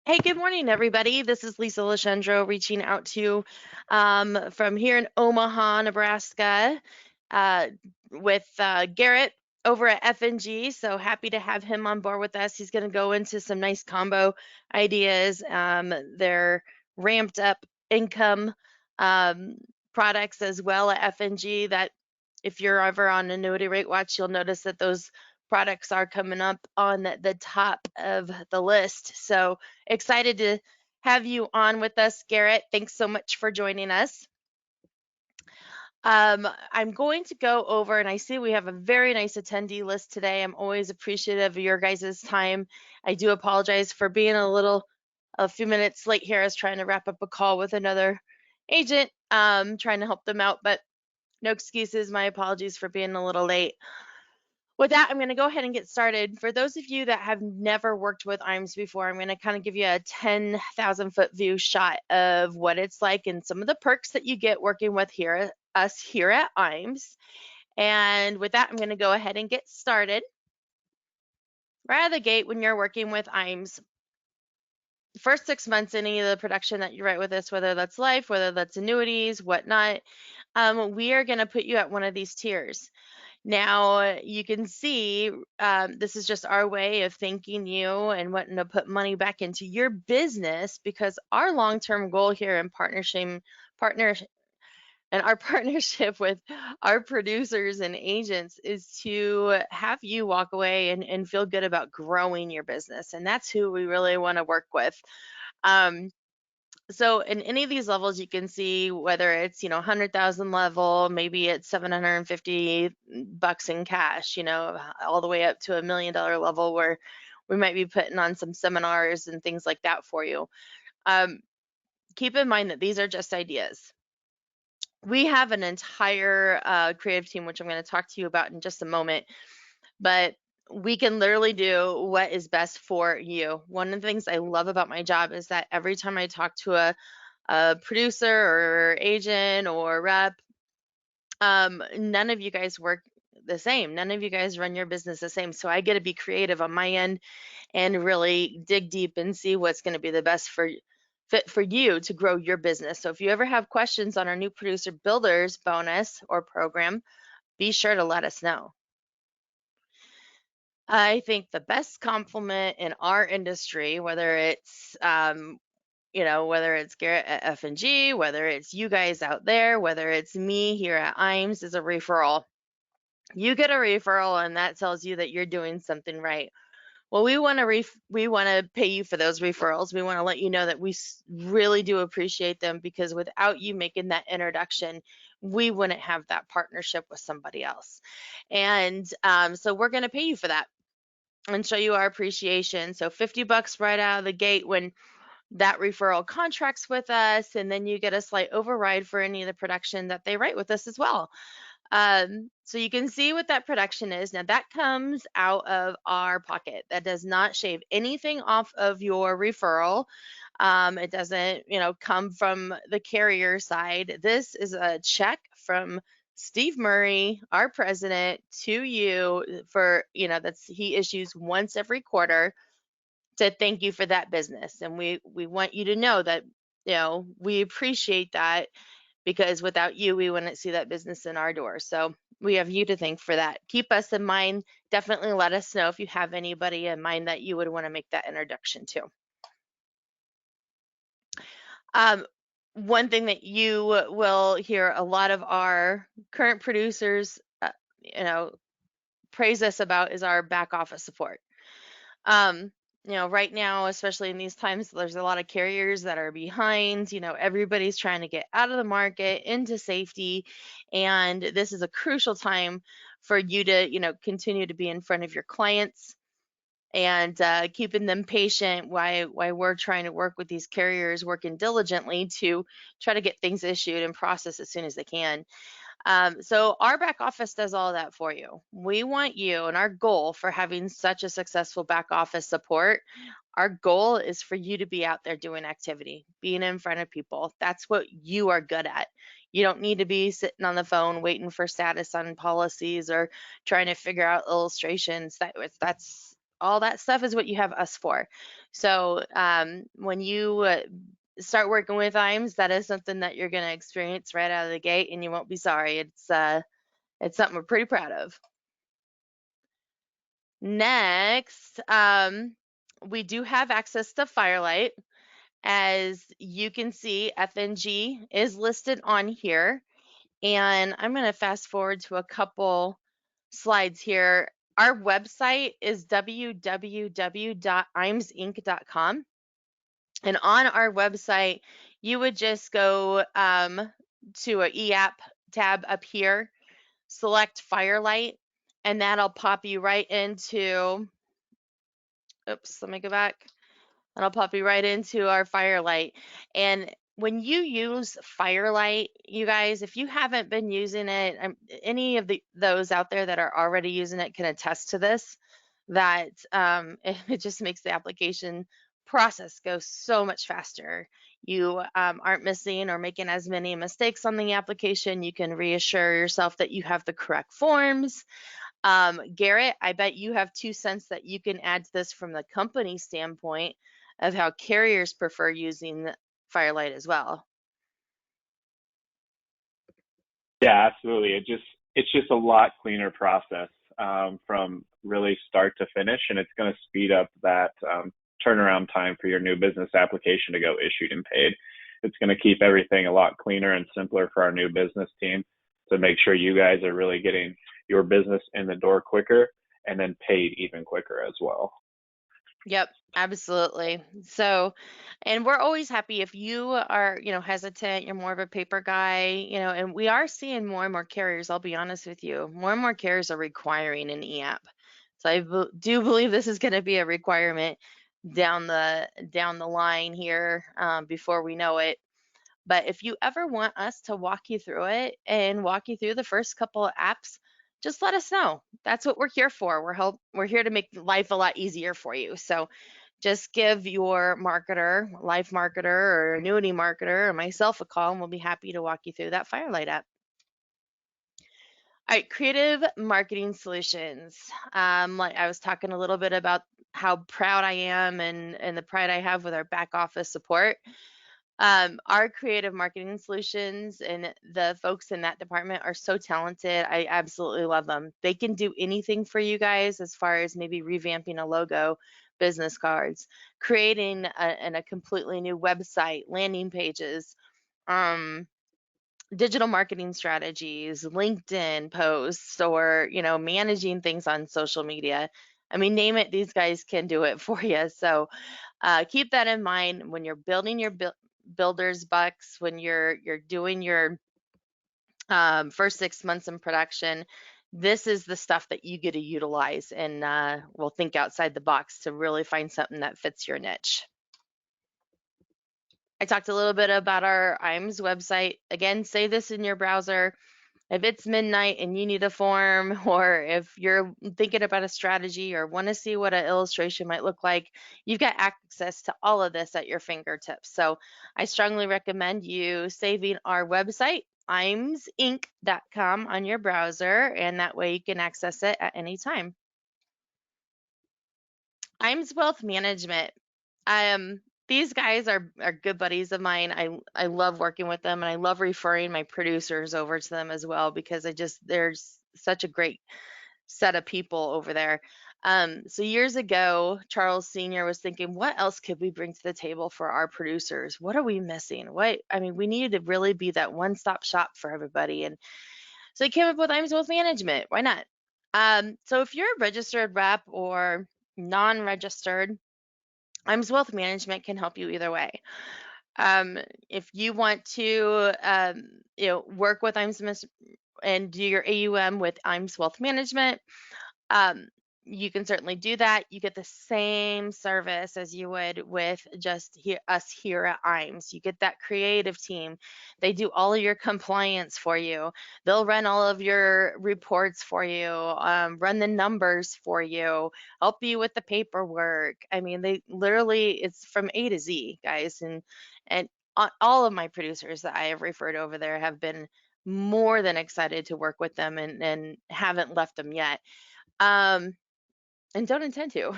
Hey, good morning, everybody. This is Lisa Lashendro reaching out to you from here in Omaha, Nebraska, uh, with Garrett over at F&G. So happy to have him on board with us. He's going to go into some nice combo ideas. They're ramped up income um, products as well at F&G that if you're ever on Annuity Rate Watch, you'll notice that those products are coming up on the top of the list. So excited to have you on with us, Garrett. Thanks so much for joining us. I'm going to go over, and I see we have a very nice attendee list today. I'm always appreciative of your guys' time. I do apologize for being a few minutes late here. I was trying to wrap up a call with another agent, trying to help them out, but no excuses. My apologies for being a little late. With that, I'm going to go ahead and get started. For those of you that have never worked with IMS before, I'm going to kind of give you a 10,000-foot view shot of what it's like and some of the perks that you get working with us here at IMS. And with that, I'm going to go ahead and get started. Right out of the gate, when you're working with IMS, first 6 months, any of the production that you write with us, whether that's life, whether that's annuities, whatnot, we are going to put you at one of these tiers. Now, you can see this is just our way of thanking you and wanting to put money back into your business because our long-term goal here in partner and our partnership with our producers and agents is to have you walk away and feel good about growing your business. And that's who we really want to work with. Um, so in any of these levels, you can see whether it's, 100,000 level, maybe it's 750 bucks in cash, all the way up to $1 million level where we might be putting on some seminars and things like that for you. Um, Keep in mind that these are just ideas. We have an entire creative team, which I'm going to talk to you about in just a moment, but we can literally do what is best for you. One of the things I love about my job is that every time I talk to a producer or agent or rep, none of you guys work the same. None of you guys run your business the same. So I get to be creative on my end and really dig deep and see what's going to be the best fit for you to grow your business. So if you ever have questions on our new producer builders bonus or program, be sure to let us know. I think the best compliment in our industry, whether it's whether it's Garrett at F&G, whether it's you guys out there, whether it's me here at IMS, is a referral. You get a referral, and that tells you that you're doing something right. Well, we want to pay you for those referrals. We want to let you know that we really do appreciate them because without you making that introduction, we wouldn't have that partnership with somebody else. And so we're going to pay you for that and show you our appreciation. So 50 bucks right out of the gate when that referral contracts with us, and then you get a slight override for any of the production that they write with us as well. So you can see what that production is. Now that comes out of our pocket. That does not shave anything off of your referral. It doesn't, come from the carrier side. This is a check from Steve Murray, our president, to you for, he issues once every quarter to thank you for that business. And we want you to know that, we appreciate that because without you, we wouldn't see that business in our door. So we have you to thank for that. Keep us in mind. Definitely let us know if you have anybody in mind that you would want to make that introduction to. Um, One thing that you will hear a lot of our current producers, praise us about is our back office support. Um, right now, especially in these times, there's a lot of carriers that are behind. Everybody's trying to get out of the market into safety, and this is a crucial time for you to, continue to be in front of your clients and keeping them patient while we're trying to work with these carriers, working diligently to try to get things issued and processed as soon as they can. So our back office does all that for you. We want you, and our goal for having such a successful back office support, our goal is for you to be out there doing activity, being in front of people. That's what you are good at. You don't need to be sitting on the phone waiting for status on policies or trying to figure out illustrations. That's All that stuff is what you have us for. So when you start working with IMES, that is something that you're going to experience right out of the gate, and you won't be sorry. It's something we're pretty proud of. Next, we do have access to Firelight. As you can see, F&G is listed on here. And I'm going to fast forward to a couple slides here. Our website is www.imesinc.com. And on our website, you would just go to an e-app tab up here, select Firelight, and that'll pop you right into, oops, let me go back. That'll pop you right into our Firelight. And when you use Firelight, you guys, if you haven't been using it, any of those out there that are already using it can attest to this, that it just makes the application process go so much faster. You aren't missing or making as many mistakes on the application. You can reassure yourself that you have the correct forms. Garrett, I bet you have 2 cents that you can add to this from the company standpoint of how carriers prefer using Firelight as well. Yeah, absolutely. It's just a lot cleaner process from really start to finish, and it's going to speed up that turnaround time for your new business application to go issued and paid. It's going to keep everything a lot cleaner and simpler for our new business team to make sure you guys are really getting your business in the door quicker and then paid even quicker as well. Yep, absolutely. So, and we're always happy if you are, hesitant, you're more of a paper guy, and we are seeing more and more carriers, I'll be honest with you, more and more carriers are requiring an e-app. So I do believe this is going to be a requirement down the line here before we know it. But if you ever want us to walk you through it and walk you through the first couple of apps, just let us know. That's what we're here for. We're here to make life a lot easier for you. So just give your marketer, life marketer or annuity marketer or myself a call, and we'll be happy to walk you through that Firelight app. All right, creative marketing solutions. Like I was talking a little bit about how proud I am and the pride I have with our back office support. Our creative marketing solutions and the folks in that department are so talented. I absolutely love them. They can do anything for you guys as far as maybe revamping a logo, business cards, creating a completely new website, landing pages, um, digital marketing strategies, LinkedIn posts, or, managing things on social media. I mean, name it, these guys can do it for you. So keep that in mind when you're building your builder's bucks, when you're doing your first 6 months in production. This is the stuff that you get to utilize, and we'll think outside the box to really find something that fits your niche. I talked a little bit about our IMES website. Again, save this in your browser. If it's midnight and you need a form, or if you're thinking about a strategy or want to see what an illustration might look like, you've got access to all of this at your fingertips. So I strongly recommend you saving our website, imesinc.com, on your browser, and that way you can access it at any time. IMES Wealth Management. These guys are good buddies of mine. I love working with them, and I love referring my producers over to them as well, because there's such a great set of people over there. So years ago, Charles Sr. was thinking, what else could we bring to the table for our producers? What are we missing? We needed to really be that one-stop shop for everybody. And so he came up with IMES Wealth Management. Why not? So if you're a registered rep or non-registered, IMES Wealth Management can help you either way. If you want to, work with IMES and do your AUM with IMES Wealth Management, you can certainly do that. You get the same service as you would with just us here at IMES. You get that creative team. They do all of your compliance for you. They'll run all of your reports for you, run the numbers for you, help you with the paperwork. I mean, it's from A to Z, guys. And all of my producers that I have referred over there have been more than excited to work with them and haven't left them yet. and don't intend to.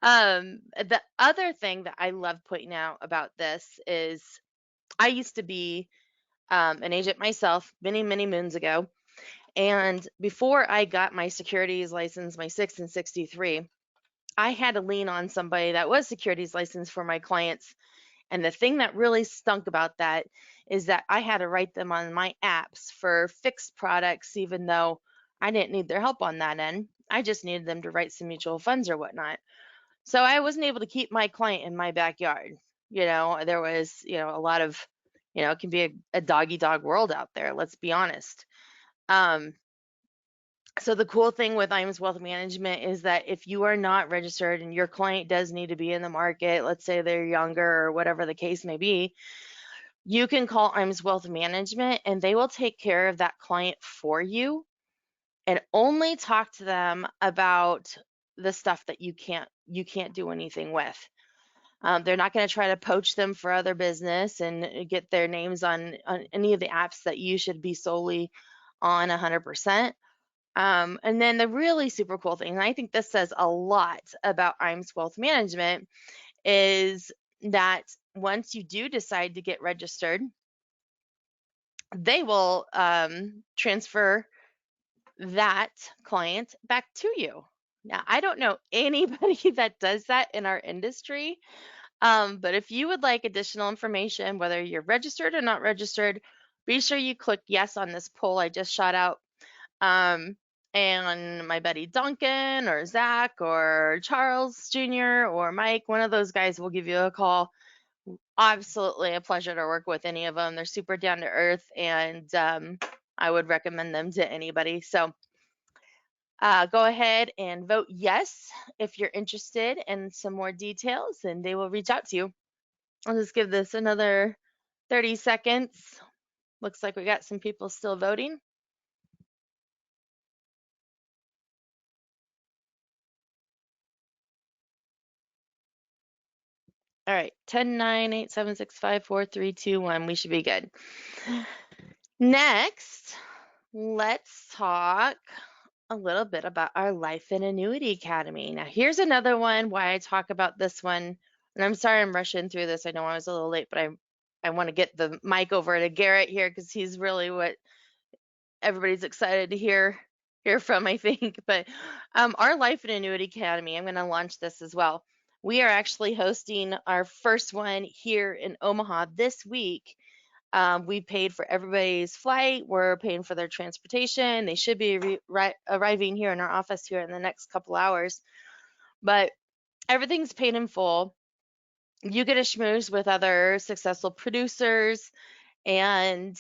The other thing that I love pointing out about this is I used to be an agent myself many, many moons ago. And before I got my securities license, my 6 and 63, I had to lean on somebody that was securities licensed for my clients. And the thing that really stunk about that is that I had to write them on my apps for fixed products, even though I didn't need their help on that end. I just needed them to write some mutual funds or whatnot. So I wasn't able to keep my client in my backyard. There was, a lot of, it can be a doggy dog world out there. Let's be honest. Um, so the cool thing with Iams Wealth Management is that if you are not registered and your client does need to be in the market, let's say they're younger or whatever the case may be, you can call Iams Wealth Management and they will take care of that client for you and only talk to them about the stuff that you can't do anything with. They're not going to try to poach them for other business and get their names on any of the apps that you should be solely on 100%. And then the really super cool thing, and I think this says a lot about Iams Wealth Management, is that once you do decide to get registered, they will transfer that client back to you. Now, I don't know anybody that does that in our industry, but if you would like additional information, whether you're registered or not registered, be sure you click yes on this poll I just shot out. Um, and my buddy Duncan or Zach or Charles Jr. or Mike, one of those guys will give you a call. Absolutely a pleasure to work with any of them. They're super down to earth, and I would recommend them to anybody. So go ahead and vote yes if you're interested in some more details, and they will reach out to you. I'll just give this another 30 seconds. Looks like we got some people still voting. All right, 10, 9, 8, 7, 6, 5, 4, 3, 2, 1. We should be good. Next, let's talk a little bit about our Life and Annuity Academy. Now, here's another one why I talk about this one. And I'm sorry I'm rushing through this. I know I was a little late, but I want to get the mic over to Garrett here because he's really what everybody's excited to hear from, I think. But our Life and Annuity Academy, I'm going to launch this as well. We are actually hosting our first one here in Omaha this week. We paid for everybody's flight. We're paying for their transportation. They should be arriving here in our office here in the next couple hours. But everything's paid in full. You get a schmooze with other successful producers and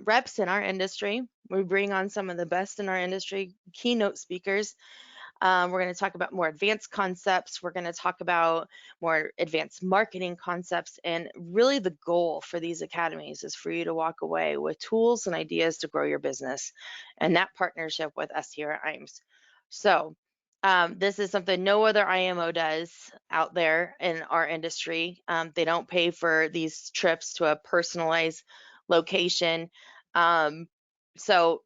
reps in our industry. We bring on some of the best in our industry, keynote speakers. We're going to talk about more advanced concepts. We're going to talk about more advanced marketing concepts. And really, the goal for these academies is for you to walk away with tools and ideas to grow your business. And that partnership with us here at IAMS. So, this is something no other IMO does out there in our industry. They don't pay for these trips to a personalized location. So,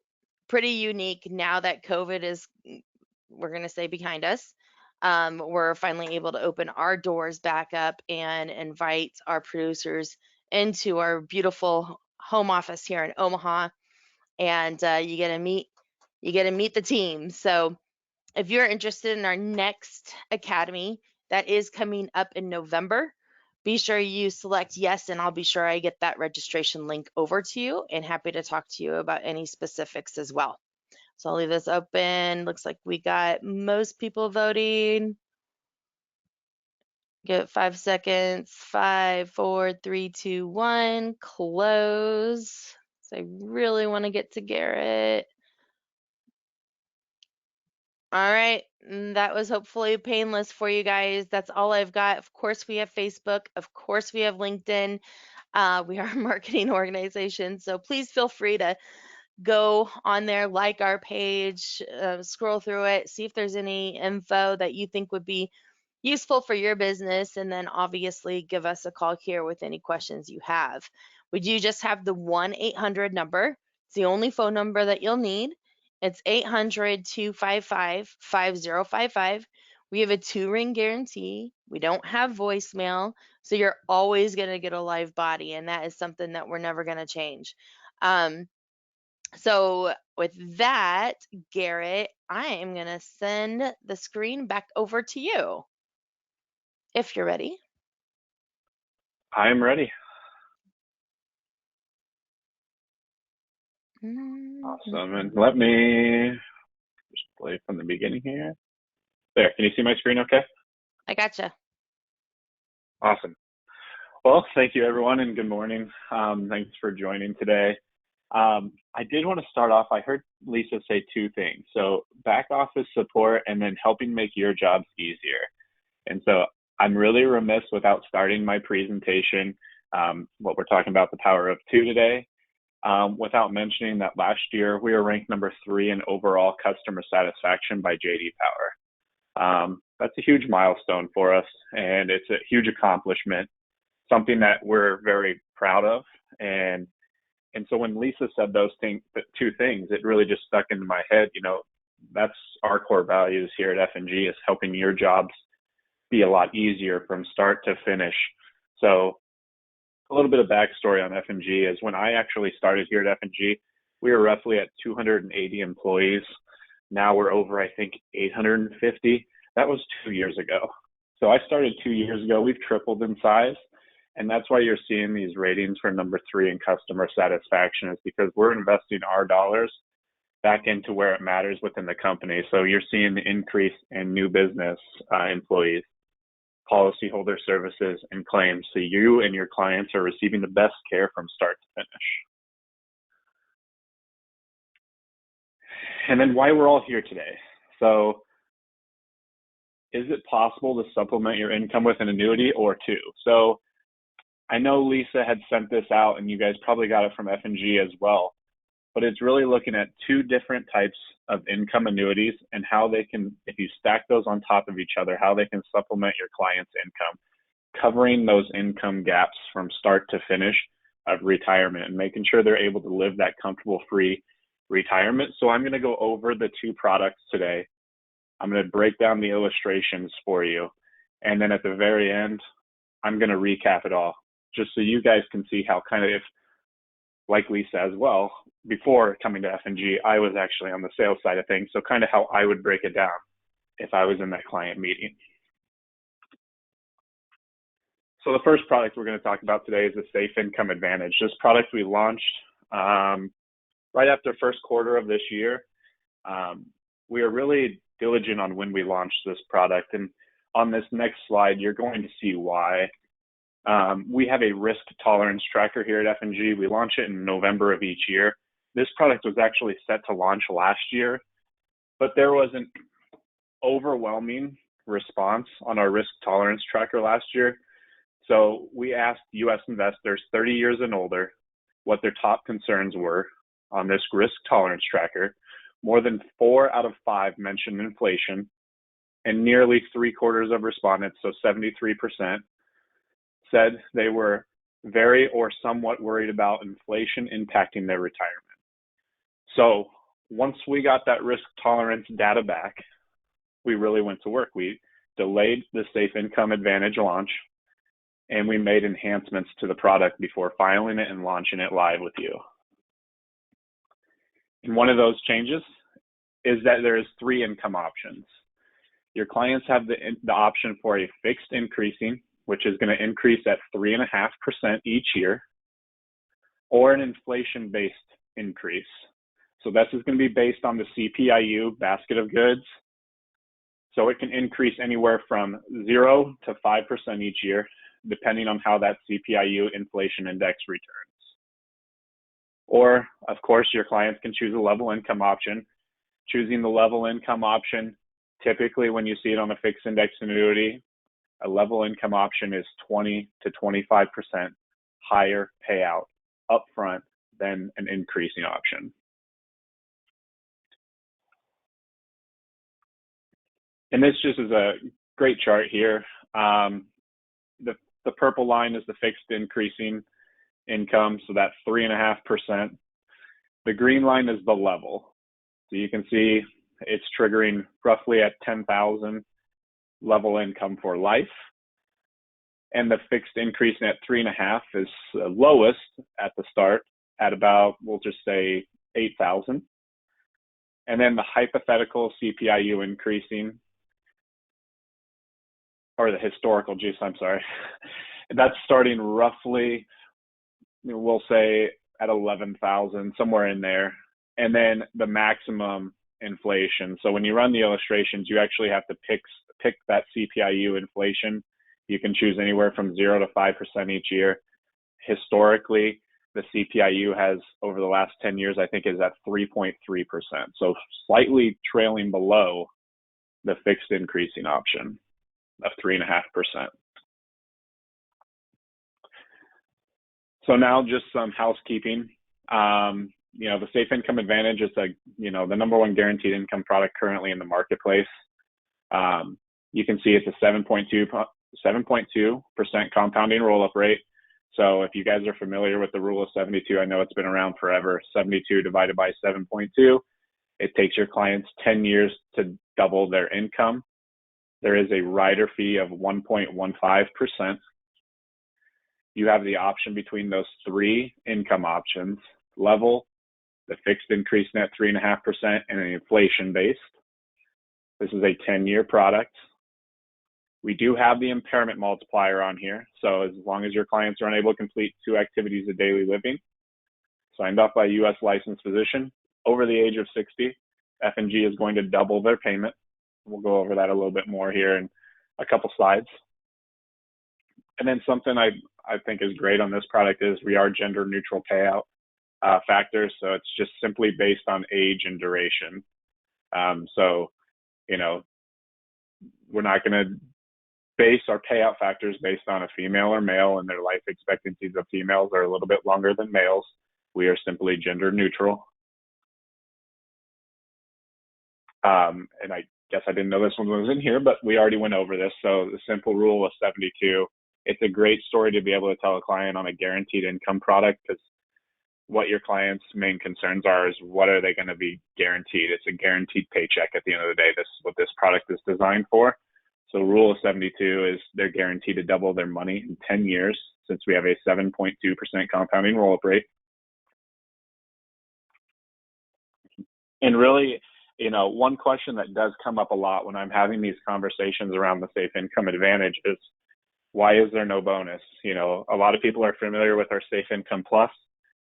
pretty unique now that COVID is, we're going to say, behind us. We're finally able to open our doors back up and invite our producers into our beautiful home office here in Omaha, and you get to meet the team. So if you're interested in our next academy that is coming up in November, be sure you select yes, and I'll be sure I get that registration link over to you, and happy to talk to you about any specifics as well. So I'll leave this open. Looks like we got most people voting. Give it 5 seconds. 5, 4, 3, 2, 1. Close. So I really want to get to Garrett. All right. That was hopefully painless for you guys. That's all I've got. Of course, we have Facebook. Of course, we have LinkedIn. We are a marketing organization. So please feel free to go on there, like our page, scroll through it, see if there's any info that you think would be useful for your business, and then obviously give us a call here with any questions you have. We do just have the 1-800 number. It's the only phone number that you'll need. It's 800-255-5055. We have a 2-ring guarantee. We don't have voicemail, so you're always going to get a live body, and that is something that we're never going to change. So with that, Garrett, I am going to send the screen back over to you if you're ready. I'm ready. Mm-hmm. Awesome. And let me just play from the beginning here. There, can you see my screen okay? I gotcha. Awesome. Well, thank you everyone and good morning. Thanks for joining today. I did want to start off, I heard Lisa say two things. So back office support and then helping make your jobs easier. And so I'm really remiss without starting my presentation, what we're talking about, the power of two today, without mentioning that last year we were ranked number 3 in overall customer satisfaction by JD Power. That's a huge milestone for us, and it's a huge accomplishment, something that we're very proud of. And so when Lisa said those two things, it really just stuck into my head. You know, that's our core values here at F&G, is helping your jobs be a lot easier from start to finish. So a little bit of backstory on F&G is when I actually started here at F&G, we were roughly at 280 employees. Now we're over, I think, 850. That was 2 years ago. So I started 2 years ago. We've tripled in size. And that's why you're seeing these ratings for number 3 in customer satisfaction, is because we're investing our dollars back into where it matters within the company. So you're seeing the increase in new business employees, policyholder services, and claims. So you and your clients are receiving the best care from start to finish. And then why we're all here today. So is it possible to supplement your income with an annuity or two? So I know Lisa had sent this out and you guys probably got it from F&G as well, but it's really looking at 2 different types of income annuities and how they can, if you stack those on top of each other, how they can supplement your client's income, covering those income gaps from start to finish of retirement and making sure they're able to live that comfortable, free retirement. So I'm going to go over the 2 products today. I'm going to break down the illustrations for you. And then at the very end, I'm going to recap it all, just so you guys can see how kind of, if, like Lisa as well, before coming to F&G, I was actually on the sales side of things. So kind of how I would break it down if I was in that client meeting. So the first product we're going to talk about today is the Safe Income Advantage. This product we launched right after first quarter of this year. We are really diligent on when we launched this product. And on this next slide, you're going to see why. We have a risk tolerance tracker here at F&G. We launch it in November of each year. This product was actually set to launch last year, but there was an overwhelming response on our risk tolerance tracker last year. So we asked US investors 30 years and older what their top concerns were on this risk tolerance tracker. More than 4 out of 5 mentioned inflation, and nearly 3/4 of respondents, so 73%, said they were very or somewhat worried about inflation impacting their retirement. So once we got that risk tolerance data back, we really went to work. We delayed the Safe Income Advantage launch, and we made enhancements to the product before filing it and launching it live with you. And one of those changes is that there is 3 income options. Your clients have the option for a fixed increasing, which is going to increase at 3.5% each year, or an inflation-based increase. So this is going to be based on the CPIU basket of goods. So it can increase anywhere from 0 to 5% each year, depending on how that CPIU inflation index returns. Or, of course, your clients can choose a level income option. Choosing the level income option, typically when you see it on a fixed index annuity, a level income option is 20 to 25% higher payout upfront than an increasing option. And this just is a great chart here. The purple line is the fixed increasing income, so that's 3.5%. The green line is the level. So you can see it's triggering roughly at 10,000 level income for life. And the fixed increasing at 3.5 is lowest at the start at about, we'll just say 8,000. And then the hypothetical CPIU increasing, or the historical, I'm sorry, that's starting roughly, we'll say at 11,000, somewhere in there. And then the maximum inflation. So when you run the illustrations, you actually have to pick that CPIU inflation. You can choose anywhere from 0 to 5% each year. Historically, the CPIU has, over the last 10 years, I think is at 3.3%. So slightly trailing below the fixed increasing option of 3.5%. So now just some housekeeping. The Safe Income Advantage is the number one guaranteed income product currently in the marketplace. You can see it's a 7.2% compounding roll-up rate. So if you guys are familiar with the rule of 72, I know it's been around forever. 72 divided by 7.2, it takes your clients 10 years to double their income. There is a rider fee of 1.15%. You have the option between those three income options: level, the fixed increase net 3.5%, and an inflation based. This is a 10-year product. We do have the impairment multiplier on here. So as long as your clients are unable to complete 2 activities of daily living, signed off by a U.S. licensed physician, over the age of 60, F&G is going to double their payment. We'll go over that a little bit more here in a couple slides. And then something I think is great on this product is we are gender neutral payout factors. So it's just simply based on age and duration. We're not going to base our payout factors based on a female or male, and their life expectancies of females are a little bit longer than males. We are simply gender neutral. And I guess I didn't know this one was in here, but we already went over this. So the simple rule of 72, it's a great story to be able to tell a client on a guaranteed income product, because what your client's main concerns are is what are they going to be guaranteed. It's a guaranteed paycheck at the end of the day. This is what this product is designed for. So rule of 72 is they're guaranteed to double their money in 10 years, since we have a 7.2% compounding roll-up rate. And really, one question that does come up a lot when I'm having these conversations around the Safe Income Advantage is, why is there no bonus? A lot of people are familiar with our Safe Income Plus.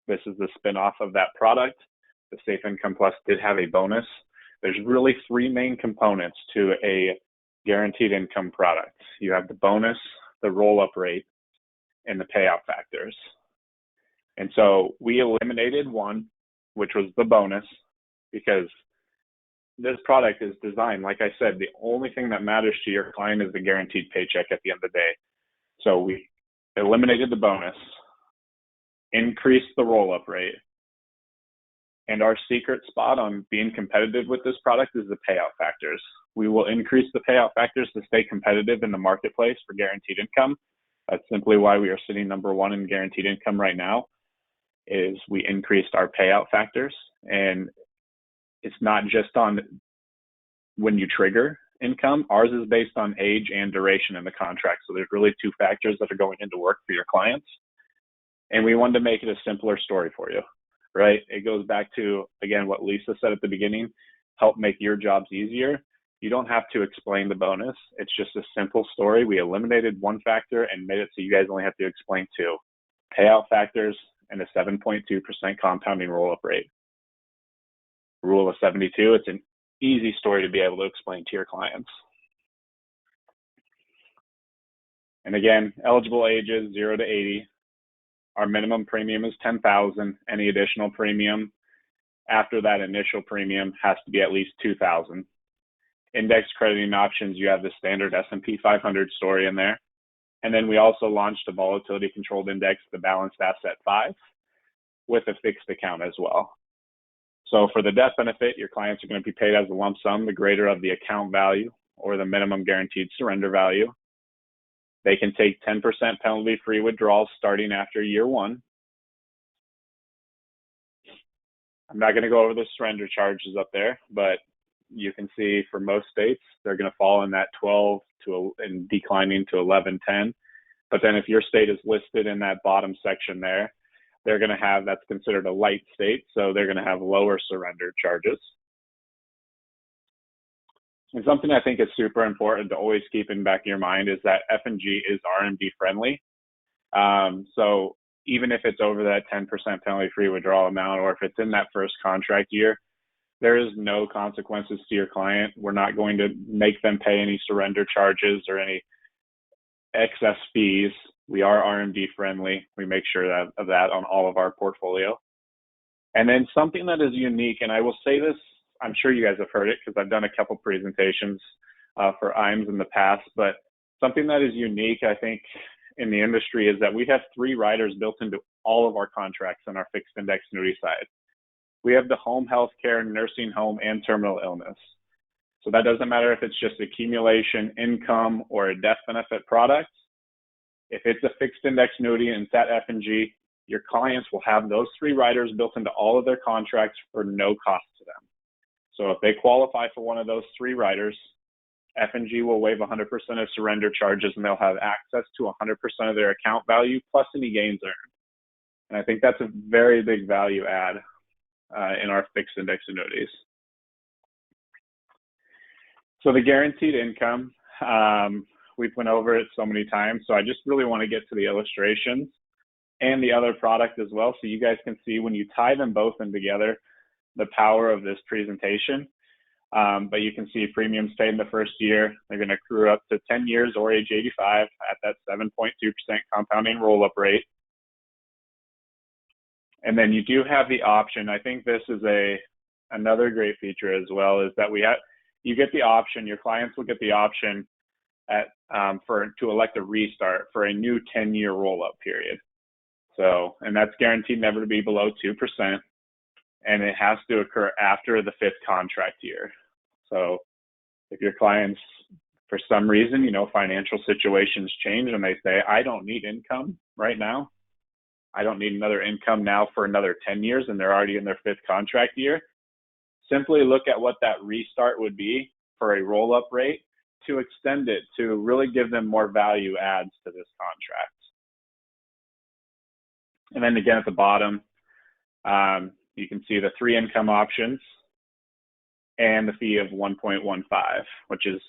This is the spinoff of that product. The Safe Income Plus did have a bonus. There's really 3 main components to a guaranteed income product. You have the bonus, the roll-up rate, and the payout factors. And so we eliminated one, which was the bonus, because this product is designed, like I said, the only thing that matters to your client is the guaranteed paycheck at the end of the day. So we eliminated the bonus, increased the roll-up rate, and our secret spot on being competitive with this product is the payout factors. We will increase the payout factors to stay competitive in the marketplace for guaranteed income. That's simply why we are sitting number 1 in guaranteed income right now, is we increased our payout factors. And it's not just on when you trigger income. Ours is based on age and duration in the contract. So there's really 2 factors that are going into work for your clients. And we wanted to make it a simpler story for you, right? It goes back to, again, what Lisa said at the beginning: help make your jobs easier. You don't have to explain the bonus. It's just a simple story. We eliminated 1 factor and made it so you guys only have to explain 2: payout factors and a 7.2% compounding roll-up rate. Rule of 72, it's an easy story to be able to explain to your clients. And again, eligible ages 0 to 80. Our minimum premium is $10,000. Any additional premium after that initial premium has to be at least $2,000. Index crediting options, you have the standard S&P 500 story in there. And then we also launched a volatility controlled index, the Balanced Asset 5, with a fixed account as well. So for the death benefit, your clients are going to be paid as a lump sum, the greater of the account value or the minimum guaranteed surrender value. They can take 10% penalty-free withdrawals starting after year 1. I'm not going to go over the surrender charges up there, but you can see for most states, they're going to fall in that 12 and declining to 11, 10. But then if your state is listed in that bottom section there, they're going to have, that's considered a light state, so they're going to have lower surrender charges. And something I think is super important to always keep in the back of your mind is that F&G is RMD friendly. So even if it's over that 10% penalty-free withdrawal amount, or if it's in that first contract year, there is no consequences to your client. We're not going to make them pay any surrender charges or any excess fees. We are RMD friendly. We make sure of that on all of our portfolio. And then something that is unique, and I will say this, I'm sure you guys have heard it because I've done a couple presentations for Eivins in the past, but something that is unique, I think, in the industry is that we have 3 riders built into all of our contracts on our fixed index annuity side. We have the home health care, nursing home, and terminal illness. So that doesn't matter if it's just accumulation, income, or a death benefit product. If it's a fixed index annuity and it's at F&G, your clients will have those 3 riders built into all of their contracts for no cost to them. So if they qualify for one of those 3 riders, F&G will waive 100% of surrender charges, and they'll have access to 100% of their account value plus any gains earned. And I think that's a very big value add in our fixed index annuities. So the guaranteed income, we've went over it so many times, so I just really want to get to the illustrations and the other product as well, so you guys can see when you tie them both in together, the power of this presentation. But you can see premiums paid in the first year, they're going to accrue up to 10 years or age 85 at that 7.2% compounding roll-up rate. And then you do have the option. I think this is another great feature as well, is that you get the option, your clients will get the option to elect a restart for a new 10-year roll-up period. So, and that's guaranteed never to be below 2%, and it has to occur after the 5th contract year. So if your clients, for some reason, financial situations change and they say, I don't need income right now, I don't need another income now for another 10 years, and they're already in their 5th contract year, simply look at what that restart would be for a roll-up rate to extend it to really give them more value adds to this contract. And then again at the bottom, you can see the 3 income options and the fee of 1.15, which is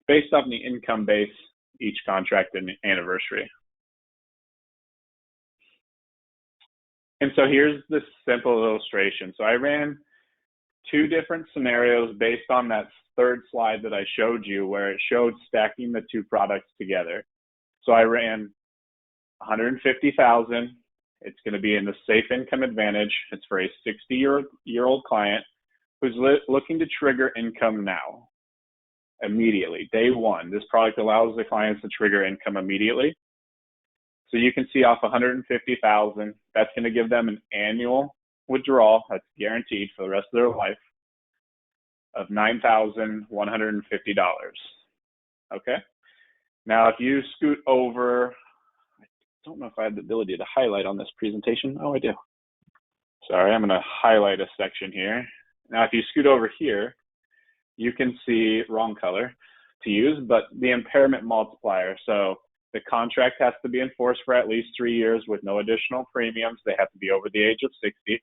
based off the income base each contract and anniversary. And so here's this simple illustration. So I ran 2 different scenarios based on that 3rd slide that I showed you, where it showed stacking the 2 products together. So I ran 150,000. It's going to be in the Safe Income Advantage. It's for a 60-year-old client who's looking to trigger income now, immediately, day 1. This product allows the clients to trigger income immediately. So you can see off 150,000, that's going to give them an annual withdrawal that's guaranteed for the rest of their life of $9,150. Okay. Now, if you scoot over, I don't know if I have the ability to highlight on this presentation. Oh, I do. Sorry, I'm going to highlight a section here. Now, if you scoot over here, you can see, wrong color to use, but the impairment multiplier. So the contract has to be enforced for at least 3 years with no additional premiums. They have to be over the age of 60.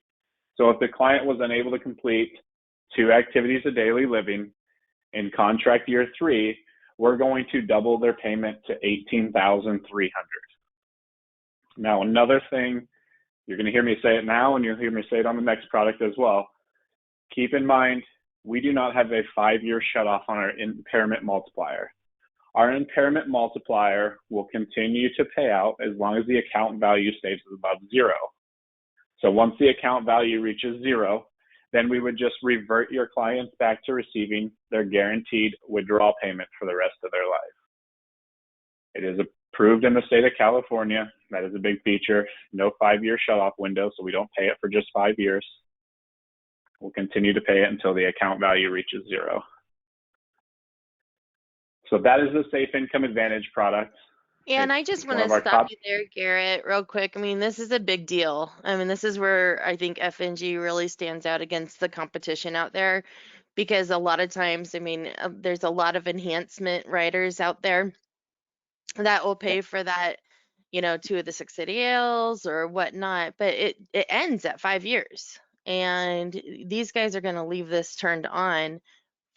So if the client was unable to complete 2 activities of daily living in contract year 3, we're going to double their payment to $18,300. Now, another thing, you're going to hear me say it now, and you'll hear me say it on the next product as well. Keep in mind, we do not have a 5-year shutoff on our impairment multiplier. Our impairment multiplier will continue to pay out as long as the account value stays above 0. So once the account value reaches 0, then we would just revert your clients back to receiving their guaranteed withdrawal payment for the rest of their life. It is approved in the state of California. That is a big feature. No 5-year shutoff window, so we don't pay it for just 5 years. We'll continue to pay it until the account value reaches 0. So that is the Safe Income Advantage product. Yeah, and I just It's want one to of our stop top. you there, Garrett, real quick. I mean, this is a big deal. I mean, this is where I think F&G really stands out against the competition out there because a lot of times, I mean, there's a lot of enhancement riders out there that will pay for that, two of the 680Ls or whatnot, but it ends at 5 years. And these guys are going to leave this turned on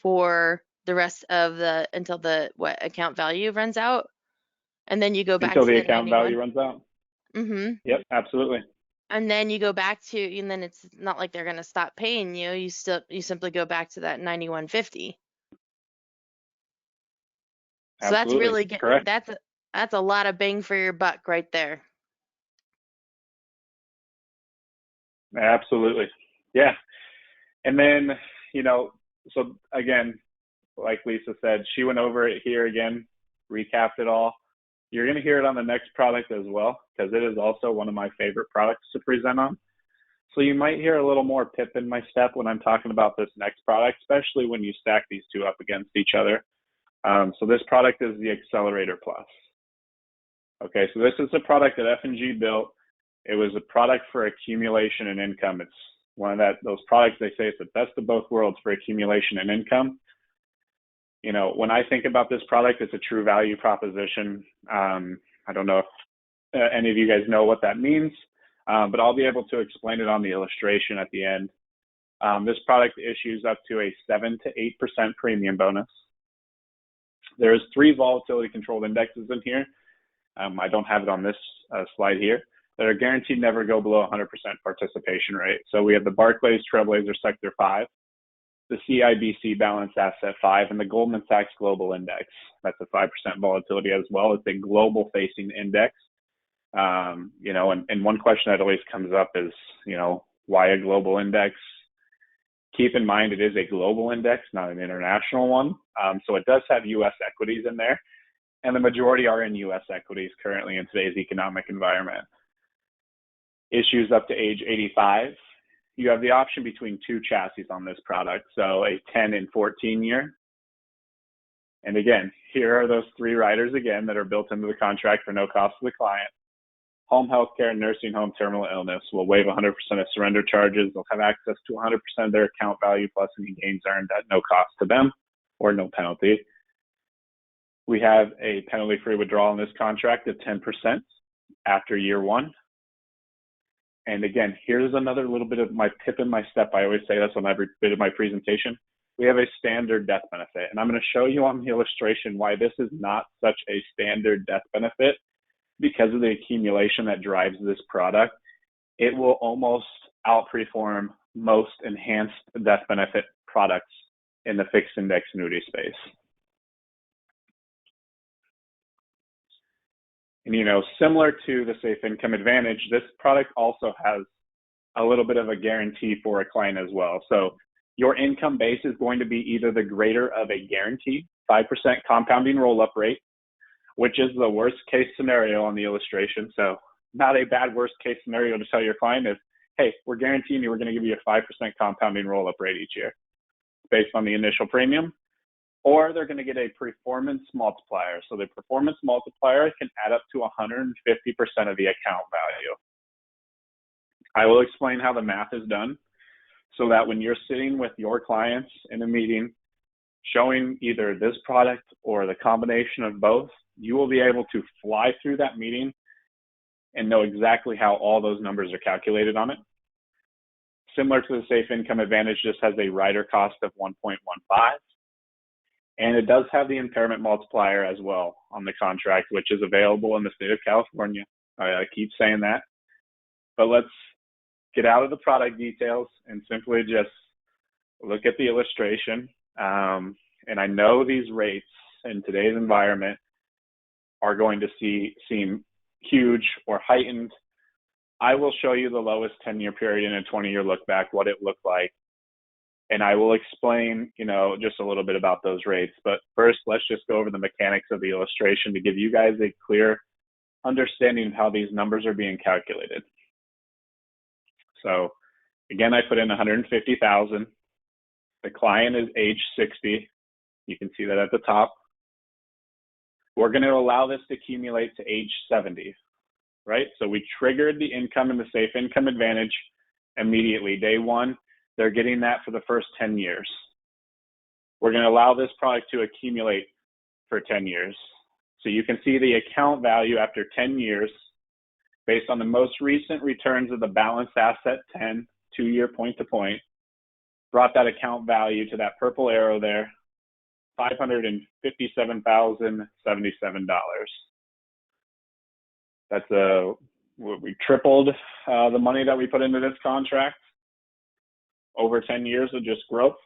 for the rest of the until the what account value runs out, and then you go back Until to the the account 91. value runs out. Mm-hmm. Yep, absolutely. And then you go back to, and then it's not like they're going to stop paying you. You simply go back to that 9150. So that's Absolutely. really Correct. that's a lot of bang for your buck right there. Absolutely. Yeah. And then, you know, so again, like Lisa said, she went over it here again, recapped it all. You're going to hear it on the next product as well, because it is also one of my favorite products to present on. So you might hear a little more pip in my step when I'm talking about this next product, especially when you stack these two up against each other. So this product is the Accelerator Plus. Okay, so this is a product that F&G built. It was a product for accumulation and income. It's one of those products they say it's the best of both worlds for accumulation and income. You know, when I think about this product, it's a true value proposition. I don't know if any of you guys know what that means, but I'll be able to explain it on the illustration at the end. This product issues up to a 7 to 8% premium bonus. There's 3 volatility controlled indexes in here. I don't have it on this slide here, that are guaranteed never go below 100% participation rate. So we have the Barclays Trailblazer Sector 5, the CIBC Balanced Asset 5, and the Goldman Sachs Global Index. That's a 5% volatility as well. It's a global facing index. And one question that always comes up is, why a global index? Keep in mind, it is a global index, not an international one. So it does have U.S. equities in there, and the majority are in U.S. equities currently in today's economic environment. Issues up to age 85. You have the option between 2 chassis on this product, so a 10 and 14 year. And again, here are those 3 riders again that are built into the contract for no cost to the client. Home health care, nursing home, terminal illness will waive 100% of surrender charges. They'll have access to 100% of their account value plus any gains earned at no cost to them or no penalty. We have a penalty-free withdrawal in this contract of 10% after year 1. And again, here's another little bit of my tip in my step. I always say this on every bit of my presentation. We have a standard death benefit. And I'm going to show you on the illustration why this is not such a standard death benefit. Because of the accumulation that drives this product, it will almost outperform most enhanced death benefit products in the fixed index annuity space. And, similar to the Safe Income Advantage, this product also has a little bit of a guarantee for a client as well. So your income base is going to be either the greater of a guaranteed 5% compounding roll-up rate, which is the worst case scenario on the illustration. So not a bad worst case scenario to tell your client is, hey, we're guaranteeing you we're going to give you a 5% compounding roll-up rate each year based on the initial premium. Or they're going to get a performance multiplier. So the performance multiplier can add up to 150% of the account value. I will explain how the math is done so that when you're sitting with your clients in a meeting showing either this product or the combination of both, you will be able to fly through that meeting and know exactly how all those numbers are calculated on it. Similar to the Safe Income Advantage, this has a rider cost of 1.15, and it does have the impairment multiplier as well on the contract, which is available in the state of California. I keep saying that, but let's get out of the product details and simply just look at the illustration. And I know these rates in today's environment are going to seem huge or heightened. I will show you the lowest 10-year period and a 20-year look back, what it looked like. And I will explain, just a little bit about those rates. But first, let's just go over the mechanics of the illustration to give you guys a clear understanding of how these numbers are being calculated. So again, I put in 150,000. The client is age 60. You can see that at the top. We're going to allow this to accumulate to age 70, right? So we triggered the income and the safe income advantage immediately. Day one, they're getting that for the first 10 years. We're going to allow this product to accumulate for 10 years. So you can see the account value after 10 years based on the most recent returns of the balanced asset 10, 2-year point to point, brought that account value to that purple arrow there, $557,077. That's we tripled the money that we put into this contract over 10 years of just growth.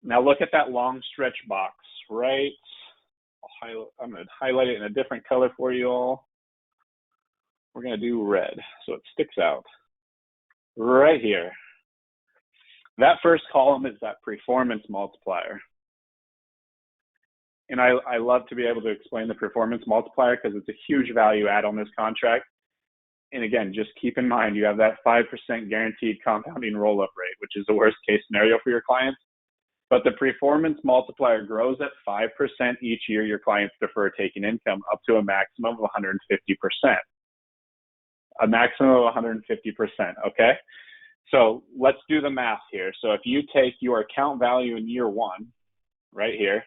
Now look at that long stretch box, right? I'm going to highlight it in a different color for you all. We're going to do red so it sticks out right here. That first column is that performance multiplier. And I love to be able to explain the performance multiplier because it's a huge value add on this contract. And again, just keep in mind, you have that 5% guaranteed compounding roll-up rate, which is the worst case scenario for your clients. But the performance multiplier grows at 5% each year your clients defer taking income up to a maximum of 150%. A maximum of 150%, okay? So let's do the math here. So if you take your account value in year one, right here,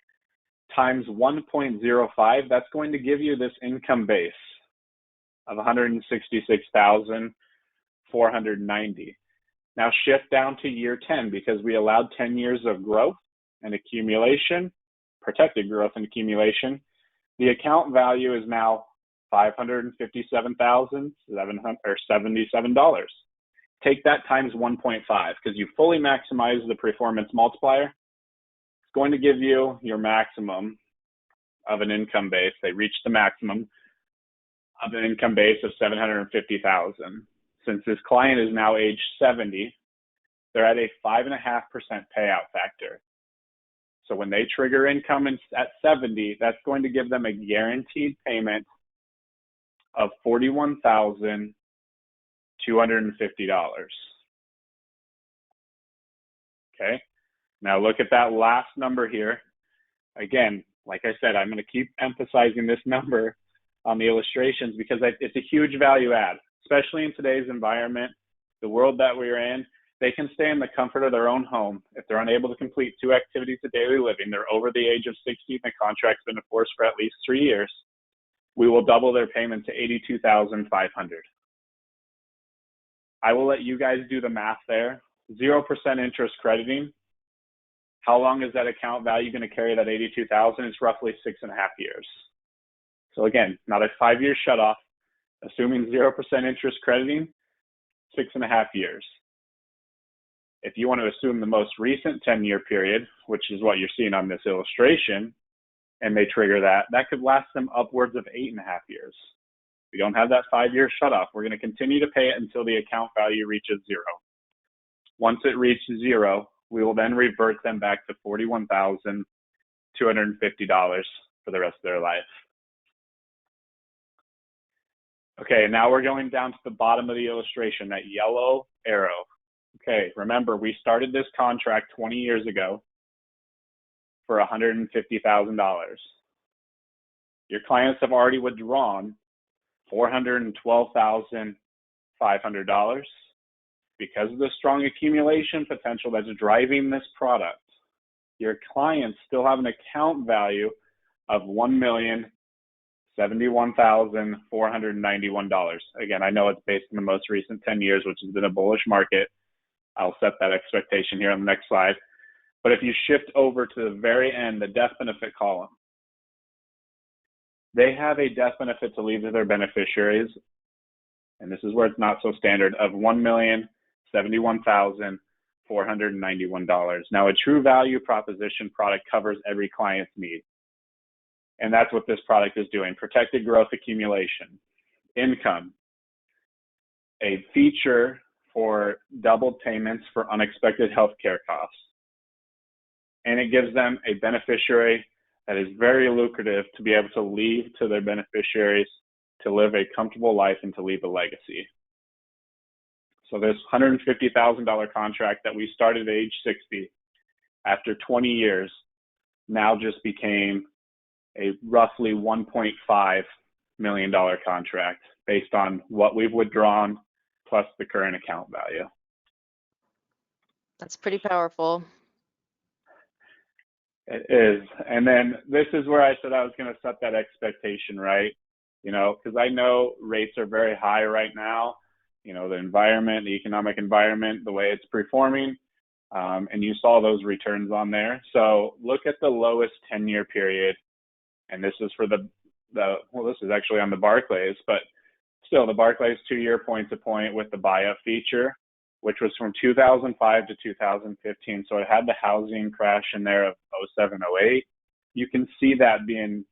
times 1.05, that's going to give you this income base of $166,490. Now shift down to year 10 because we allowed 10 years of growth and accumulation, protected growth and accumulation. The account value is now $557,777. Take that times 1.5 because you fully maximize the performance multiplier. It's going to give you your maximum of an income base. They reached the maximum of an income base of $750,000. Since this client is now age 70, they're at a 5.5% payout factor. So when they trigger income at 70, that's going to give them a guaranteed payment of $41,250. Okay. Now look at that last number here. Again, like I said, I'm going to keep emphasizing this number on the illustrations because it's a huge value add, especially in today's environment, the world that we're in. They can stay in the comfort of their own home. If they're unable to complete 2 activities of daily living, they're over the age of 60, and the contract's been enforced for at least 3 years, we will double their payment to $82,500. I will let you guys do the math there. 0% interest crediting. How long is that account value going to carry that $82,000? It's roughly 6.5 years. So again, not a 5-year shutoff. Assuming 0% interest crediting, 6.5 years. If you want to assume the most recent 10-year period, which is what you're seeing on this illustration, and they trigger that, that could last them upwards of 8.5 years. We don't have that 5-year shutoff. We're going to continue to pay it until the account value reaches 0. Once it reaches 0, we will then revert them back to $41,250 for the rest of their life. Okay, now we're going down to the bottom of the illustration, that yellow arrow. Okay, remember, we started this contract 20 years ago for $150,000. Your clients have already withdrawn $412,500 because of the strong accumulation potential that's driving this product. Your clients still have an account value of $1,071,491. Again, I know it's based on the most recent 10 years, which has been a bullish market. I'll set that expectation here on the next slide. But if you shift over to the very end, the death benefit column, they have a death benefit to leave to their beneficiaries, and this is where it's not so standard, of $1,071,491. Now, a true value proposition product covers every client's need. And that's what this product is doing. Protected growth accumulation, income, a feature for doubled payments for unexpected healthcare costs. And it gives them a beneficiary that is very lucrative to be able to leave to their beneficiaries to live a comfortable life and to leave a legacy. So this $150,000 contract that we started at age 60, after 20 years, now just became a roughly $1.5 million contract based on what we've withdrawn plus the current account value. That's pretty powerful. It is. And then this is where I said I was going to set that expectation, right? Because I know rates are very high right now. The environment, the economic environment, the way it's performing, and you saw those returns on there. So look at the lowest 10-year period, and this is for this is actually on the Barclays, but still the Barclays 2-year point to point with the buy-up feature, which was from 2005 to 2015. So it had the housing crash in there of 07, 08. You can see that being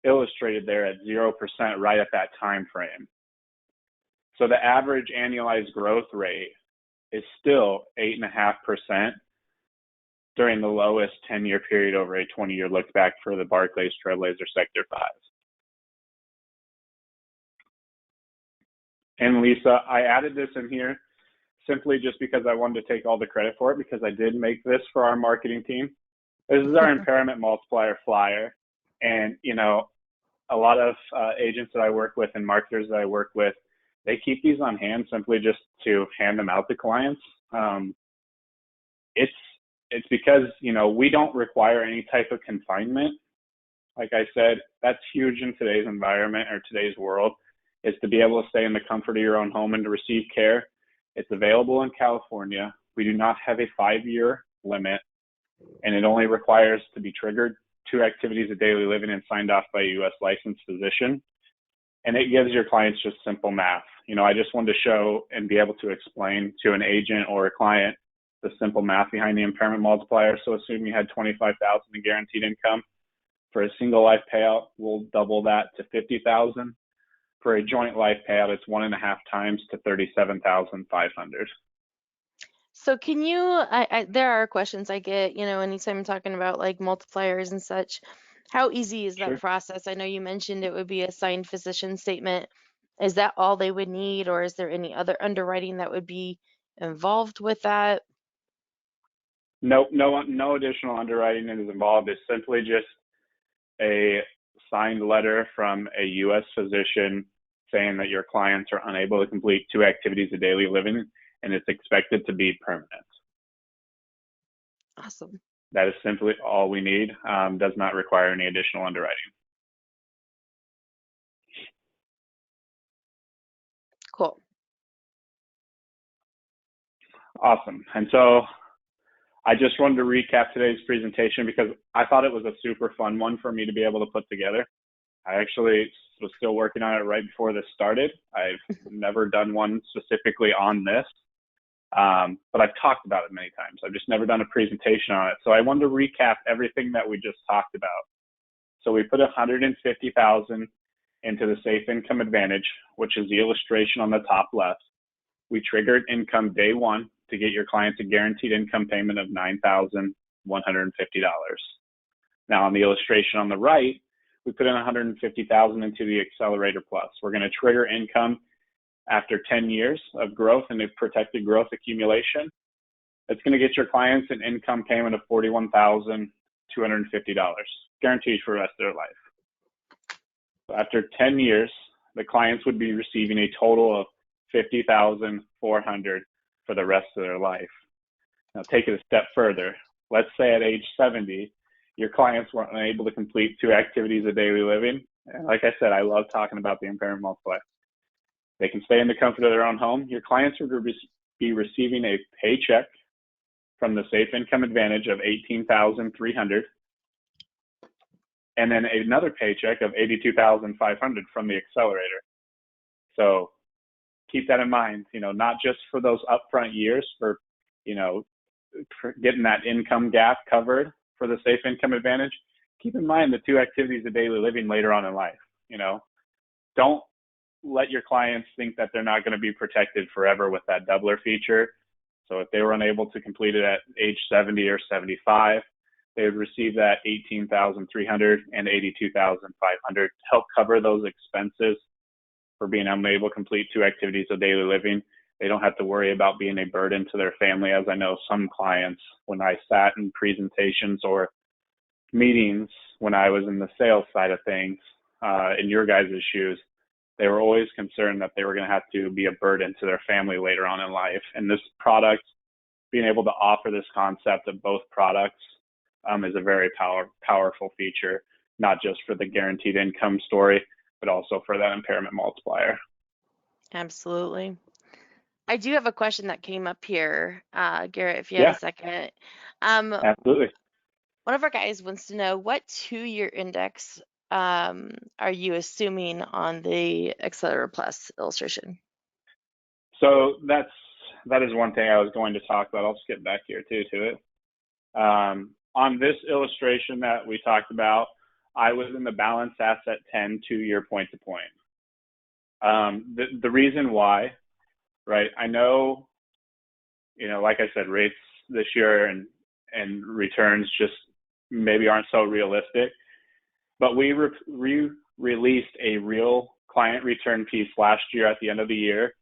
illustrated there at 0% right at that time frame. So the average annualized growth rate is still 8.5% during the lowest 10-year period over a 20-year look back for the Barclays Trailblazer Sector 5. And Lisa, I added this in here simply just because I wanted to take all the credit for it, because I did make this for our marketing team. This is our impairment multiplier flyer. And, a lot of agents that I work with and marketers that I work with, they keep these on hand simply just to hand them out to clients. It's because, we don't require any type of confinement. Like I said, that's huge in today's environment or today's world, is to be able to stay in the comfort of your own home and to receive care. It's available in California. We do not have a 5-year limit, and it only requires to be triggered 2 activities of daily living and signed off by a U.S. licensed physician. And it gives your clients just simple math. I just wanted to show and be able to explain to an agent or a client the simple math behind the impairment multiplier. So assume you had $25,000 in guaranteed income. For a single life payout, we'll double that to $50,000. For a joint life payout, it's 1.5 times to $37,500. So can you, there are questions I get, anytime I'm talking about like multipliers and such. How easy is that Sure. process? I know you mentioned it would be a signed physician statement. Is that all they would need, or is there any other underwriting that would be involved with that? No additional underwriting is involved. It's simply just a signed letter from a U.S. physician saying that your clients are unable to complete 2 activities of daily living, and it's expected to be permanent. Awesome. That is simply all we need. Does not require any additional underwriting. Cool. Awesome. And so I just wanted to recap today's presentation because I thought it was a super fun one for me to be able to put together. I actually was still working on it right before this started. I've never done one specifically on this, but I've talked about it many times. I've just never done a presentation on it. So I wanted to recap everything that we just talked about. So we put $150,000 into the Safe Income Advantage, which is the illustration on the top left. We triggered income day one to get your clients a guaranteed income payment of $9,150. Now on the illustration on the right, we put in $150,000 into the Accelerator Plus. We're going to trigger income after 10 years of growth and a protected growth accumulation. It's going to get your clients an income payment of $41,250, guaranteed for the rest of their life. So after 10 years, the clients would be receiving a total of $50,400 for the rest of their life. Now take it a step further. Let's say at age 70, your clients weren't able to complete 2 activities of daily living. And like I said, I love talking about the impairment multiplier. They can stay in the comfort of their own home. Your clients would be receiving a paycheck from the Safe Income Advantage of $18,300, and then another paycheck of $82,500 from the Accelerator. So keep that in mind, not just for those upfront years for getting that income gap covered for the Safe Income Advantage. Keep in mind the 2 activities of daily living later on in life. Don't let your clients think that they're not going to be protected forever with that doubler feature. So if they were unable to complete it at age 70 or 75, they would receive that $18,300 and $82,500 to help cover those expenses for being unable to complete 2 activities of daily living. They don't have to worry about being a burden to their family, as I know some clients, when I sat in presentations or meetings when I was in the sales side of things, in your guys' shoes, they were always concerned that they were going to have to be a burden to their family later on in life. And this product, being able to offer this concept of both products, is a very powerful feature, not just for the guaranteed income story, but also for that impairment multiplier. Absolutely. I do have a question that came up here, Garrett, if you have a Yeah, second. Um, absolutely. One of our guys wants to know what 2-year index are you assuming on the Accelerator Plus illustration? So that is one thing I was going to talk about. I'll skip back here too to it. On this illustration that we talked about, I was in the balance asset 10 2-year point to point. The reason why, right? I know, like I said, rates this year and returns just maybe aren't so realistic, but we released a real client return piece last year at the end of the year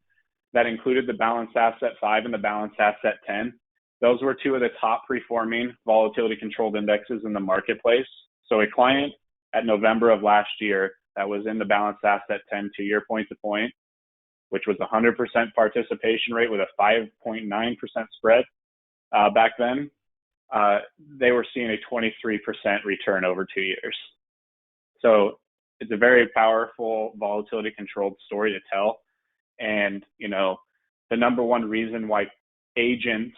that included the balance asset 5 and the balance asset 10. Those were two of the top performing volatility controlled indexes in the marketplace. So a client at November of last year that was in the balance asset 10 2-year point to point, which was 100% participation rate with a 5.9% spread back then, they were seeing a 23% return over 2 years. So it's a very powerful volatility controlled story to tell. And, the number one reason why agents,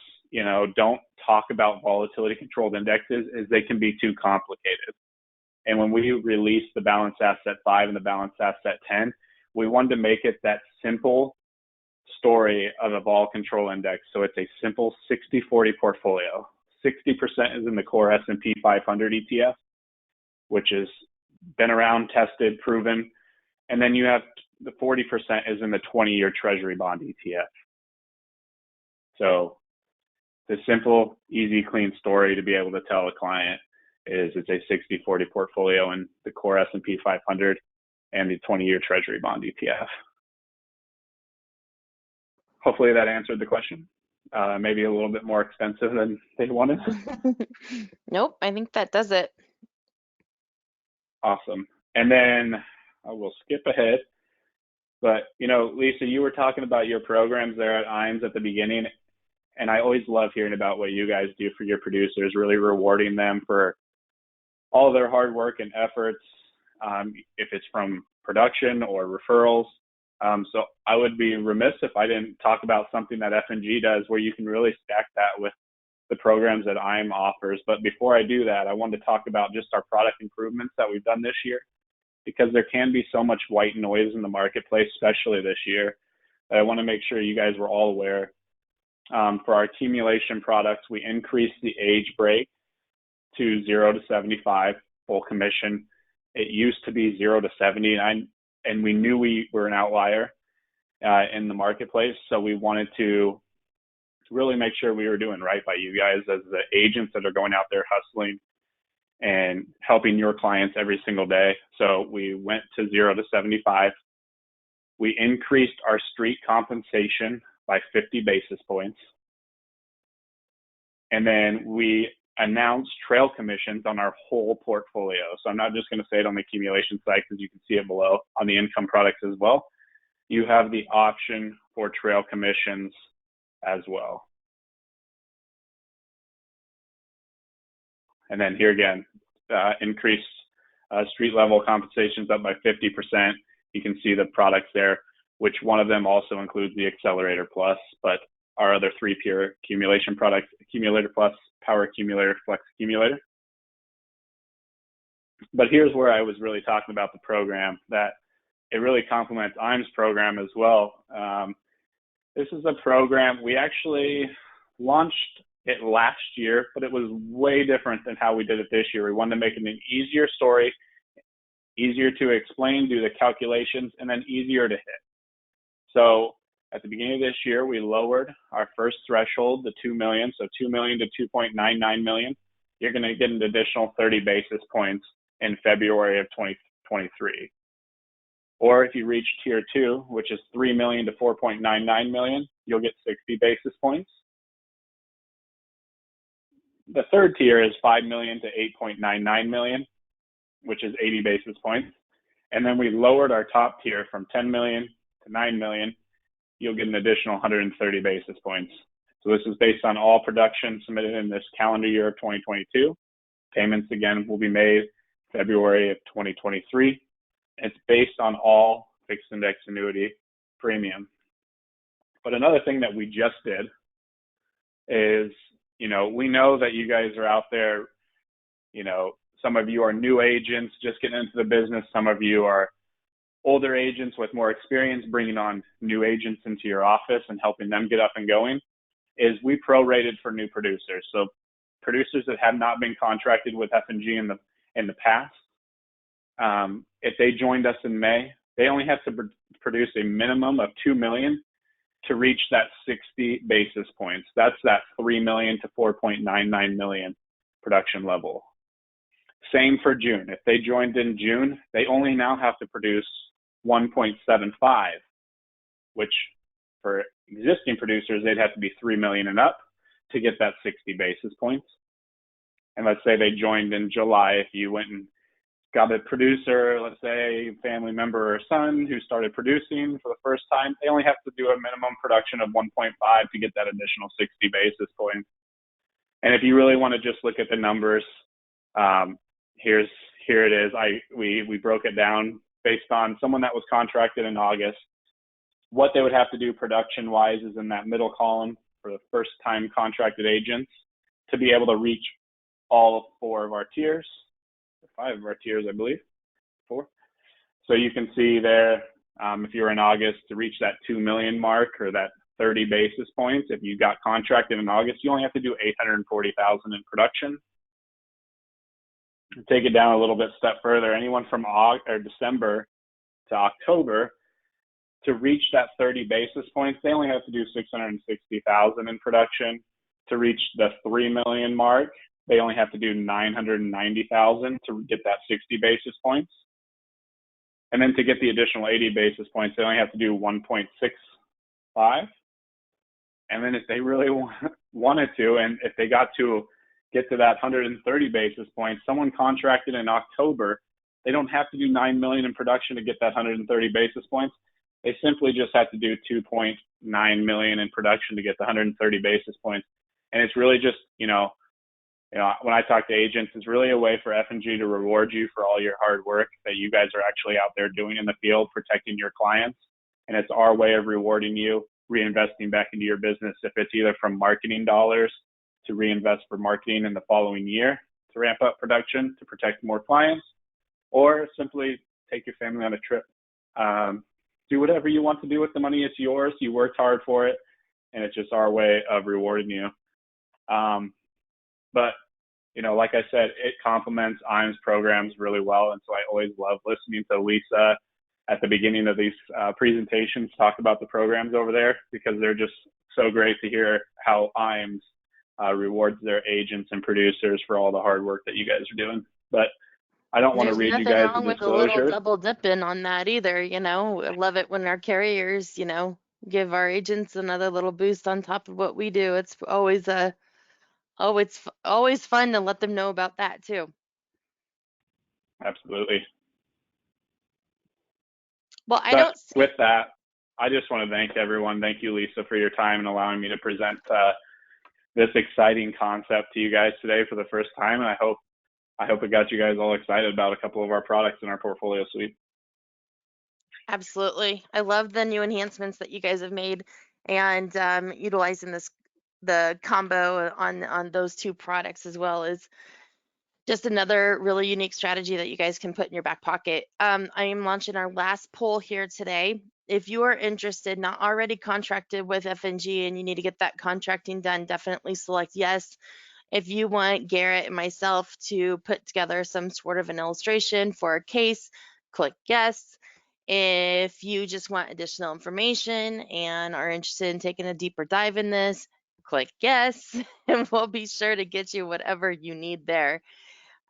don't talk about volatility controlled indexes is they can be too complicated. And when we released the balance asset 5 and the balance asset 10, we wanted to make it that simple story of a vol control index. So it's a simple 60-40 portfolio. 60% is in the core S&P 500 ETF, which has been around, tested, proven. And then you have the 40% is in the 20-year Treasury bond ETF. So the simple, easy, clean story to be able to tell a client is it's a 60-40 portfolio in the core S&P 500 and the 20-year Treasury bond ETF. Hopefully that answered the question. Maybe a little bit more expensive than they wanted. Nope, I think that does it. Awesome. And then I will skip ahead. But, Lisa, you were talking about your programs there at Eivins at the beginning. And I always love hearing about what you guys do for your producers, really rewarding them for all their hard work and efforts, if it's from production or referrals. So I would be remiss if I didn't talk about something that F&G does where you can really stack that with the programs that Eivins offers. But before I do that, I wanted to talk about just our product improvements that we've done this year, because there can be so much white noise in the marketplace, especially this year, that I want to make sure you guys were all aware. For our accumulation products, we increased the age break to 0 to 75, full commission. It used to be 0 to 70, and we knew we were an outlier in the marketplace. So we wanted to really make sure we were doing right by you guys as the agents that are going out there hustling and helping your clients every single day. So we went to 0 to 75. We increased our street compensation by 50 basis points. And then we announced trail commissions on our whole portfolio. So I'm not just going to say it on the accumulation side, because you can see it below on the income products as well. You have the option for trail commissions as well. And then here again, increased street level compensations up by 50%. You can see the products there, which one of them also includes the Accelerator Plus, but our other 3 pure accumulation products, Accumulator Plus, Power Accumulator, Flex Accumulator. But here's where I was really talking about the program, that it really complements Eivins' program as well. This is a program, we actually launched it last year, but it was way different than how we did it this year. We wanted to make it an easier story, easier to explain, do the calculations, and then easier to hit. So at the beginning of this year, we lowered our first threshold to 2 million. So 2 million to 2.99 million. You're going to get an additional 30 basis points in February of 2023. Or if you reach tier 2, which is 3 million to 4.99 million, you'll get 60 basis points. The third tier is 5 million to 8.99 million, which is 80 basis points. And then we lowered our top tier from 10 million to 9 million. You'll get an additional 130 basis points. So this is based on all production submitted in this calendar year of 2022. Payments again will be made February of 2023. It's based on all fixed index annuity premium. But another thing that we just did is, we know that you guys are out there, some of you are new agents just getting into the business. Some of you are older agents with more experience bringing on new agents into your office and helping them get up and going. Is we prorated for new producers. So producers that have not been contracted with F&G in the past, if they joined us in May, they only have to produce a minimum of 2 million to reach that 60 basis points. That's that 3 million to 4.99 million production level. Same for June. If they joined in June, they only now have to produce 1.75, which for existing producers, they'd have to be 3 million and up to get that 60 basis points. And let's say they joined in July. If you went and got a producer, let's say a family member or son who started producing for the first time, they only have to do a minimum production of 1.5 to get that additional 60 basis points. And if you really want to just look at the numbers, here it is. We broke it down based on someone that was contracted in August. What they would have to do production wise is in that middle column for the first time contracted agents to be able to reach all 4 of our tiers, 5 of our tiers, I believe, 4. So you can see there, if you're in August, to reach that 2 million mark or that 30 basis points, if you got contracted in August, you only have to do 840,000 in production. Take it down a little bit step further. Anyone from December to October, to reach that 30 basis points, they only have to do 660,000 in production. To reach the 3 million mark, they only have to do 990,000 to get that 60 basis points. And then to get the additional 80 basis points, they only have to do 1.65. And then if they really wanted to, and if they got to get to that 130 basis points, someone contracted in October, they don't have to do 9 million in production to get that 130 basis points. They simply just have to do 2.9 million in production to get the 130 basis points. And it's really just, when I talk to agents, it's really a way for F&G to reward you for all your hard work that you guys are actually out there doing in the field, protecting your clients. And it's our way of rewarding you, reinvesting back into your business. If it's either from marketing dollars to reinvest for marketing in the following year to ramp up production, to protect more clients, or simply take your family on a trip. Do whatever you want to do with the money. It's yours. You worked hard for it, and it's just our way of rewarding you. But, like I said, it complements IAM's programs really well. And so I always love listening to Lisa at the beginning of these presentations talk about the programs over there, because they're just so great to hear how IAM's rewards their agents and producers for all the hard work that you guys are doing. But I don't want to There's read you nothing guys the wrong with a little disclosures. double dipping on that either, I love it when our carriers, give our agents another little boost on top of what we do. It's always always fun to let them know about that too. Absolutely. Well, I But don't with see. that, I just want to thank everyone. Thank you, Lisa, for your time and allowing me to present this exciting concept to you guys today for the first time. And I hope it got you guys all excited about a couple of our products in our portfolio suite. Absolutely. I love the new enhancements that you guys have made, and utilizing the combo on those 2 products as well is just another really unique strategy that you guys can put in your back pocket. I am launching our last poll here today. If you are interested, not already contracted with F&G, and you need to get that contracting done, definitely select yes. If you want Garrett and myself to put together some sort of an illustration for a case, click yes. If you just want additional information and are interested in taking a deeper dive in this, click yes, and we'll be sure to get you whatever you need there.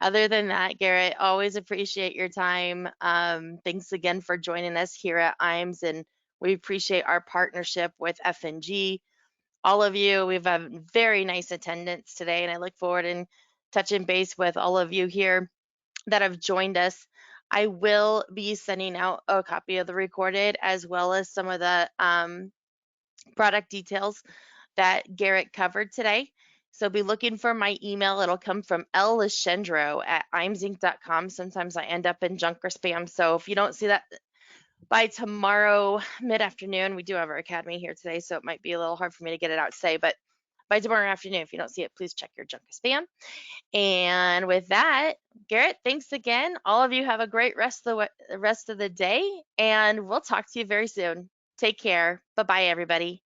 Other than that, Garrett, always appreciate your time. Thanks again for joining us here at IAMS, and we appreciate our partnership with F&G. all of you. We've had very nice attendance today, and I look forward in touching base with all of you here that have joined us. I will be sending out a copy of the recorded as well as some of the product details that Garrett covered today. So be looking for my email. It'll come from llishendro@imesinc.com. Sometimes I end up in junk or spam. So if you don't see that by tomorrow mid-afternoon, we do have our academy here today, so it might be a little hard for me to get it out today, but by tomorrow afternoon, if you don't see it, please check your junk or spam. And with that, Garrett, thanks again. All of you have a great rest of the day, and we'll talk to you very soon. Take care. Bye-bye, everybody.